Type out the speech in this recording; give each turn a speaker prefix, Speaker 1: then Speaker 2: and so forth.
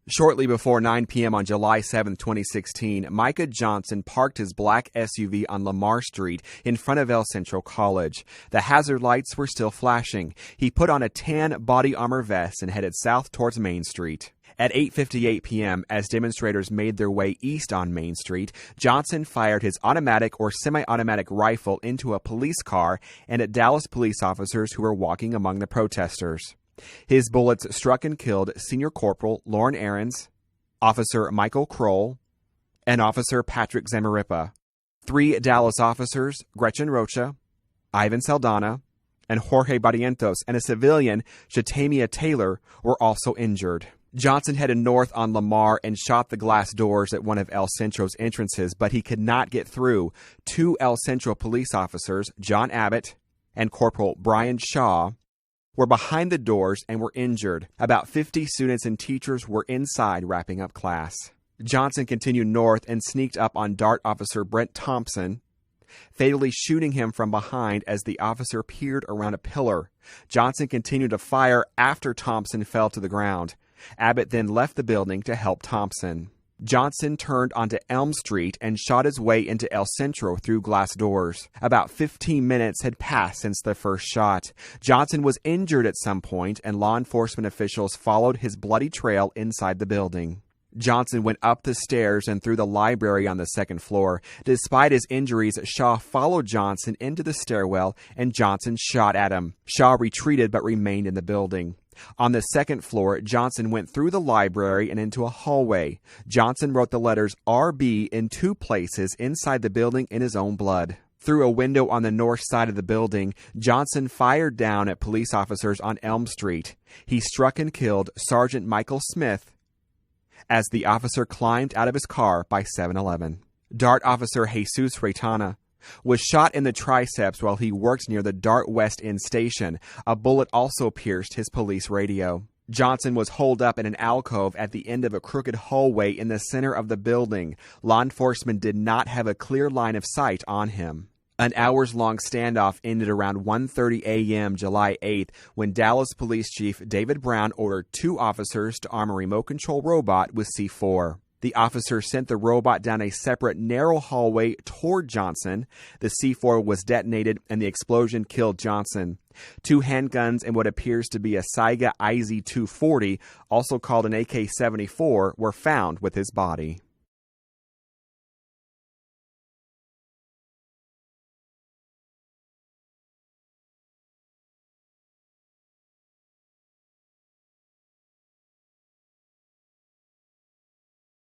Speaker 1: Shortly before 9 p.m. on July 7, 2016, Micah Johnson parked his black SUV on Lamar Street in front of El Centro College. The hazard lights were still flashing. He put on a tan body armor vest and headed south towards Main Street. At 8:58 p.m., as demonstrators made their way east on Main Street, Johnson fired his automatic or semi-automatic rifle into a police car and at Dallas police officers who were walking among the protesters. His bullets struck and killed Senior Corporal Lauren Ahrens, Officer Michael Kroll, and Officer Patrick Zamarripa. 3 Dallas officers, Gretchen Rocha, Ivan Saldana, and Jorge Barrientos, and a civilian, Shatamia Taylor, were also injured. Johnson headed north on Lamar and shot the glass doors at one of El Centro's entrances, but he could not get through. 2 El Centro police officers, John Abbott and Corporal Brian Shaw, were behind the doors and were injured. About 50 students and teachers were inside wrapping up class. Johnson continued north and sneaked up on DART officer Brent Thompson, fatally shooting him from behind as the officer peered around a pillar. Johnson continued to fire after Thompson fell to the ground. Abbott then left the building to help Thompson. Johnson turned onto Elm Street and shot his way into El Centro through glass doors. About 15 minutes had passed since the first shot. Johnson was injured at some point, and law enforcement officials followed his bloody trail inside the building. Johnson went up the stairs and through the library on the second floor. Despite his injuries, Shaw followed Johnson into the stairwell, and Johnson shot at him. Shaw retreated but remained in the building. On the second floor, Johnson went through the library and into a hallway. Johnson wrote the letters RB in 2 places inside the building in his own blood. Through a window on the north side of the building, Johnson fired down at police officers on Elm Street. He struck and killed Sergeant Michael Smith as the officer climbed out of his car by 7-Eleven. DART officer Jesus Reitana was shot in the triceps while he worked near the DART West End station. A bullet also pierced his police radio. Johnson was holed up in an alcove at the end of a crooked hallway in the center of the building. Law enforcement did not have a clear line of sight on him. An hours-long standoff ended around 1:30 a.m. July 8th when Dallas Police Chief David Brown ordered 2 officers to arm a remote control robot with C4. The officer sent the robot down a separate narrow hallway toward Johnson. The C4 was detonated and the explosion killed Johnson. 2 handguns and what appears to be a Saiga IZ-240, also called an AK-74, were found with his body.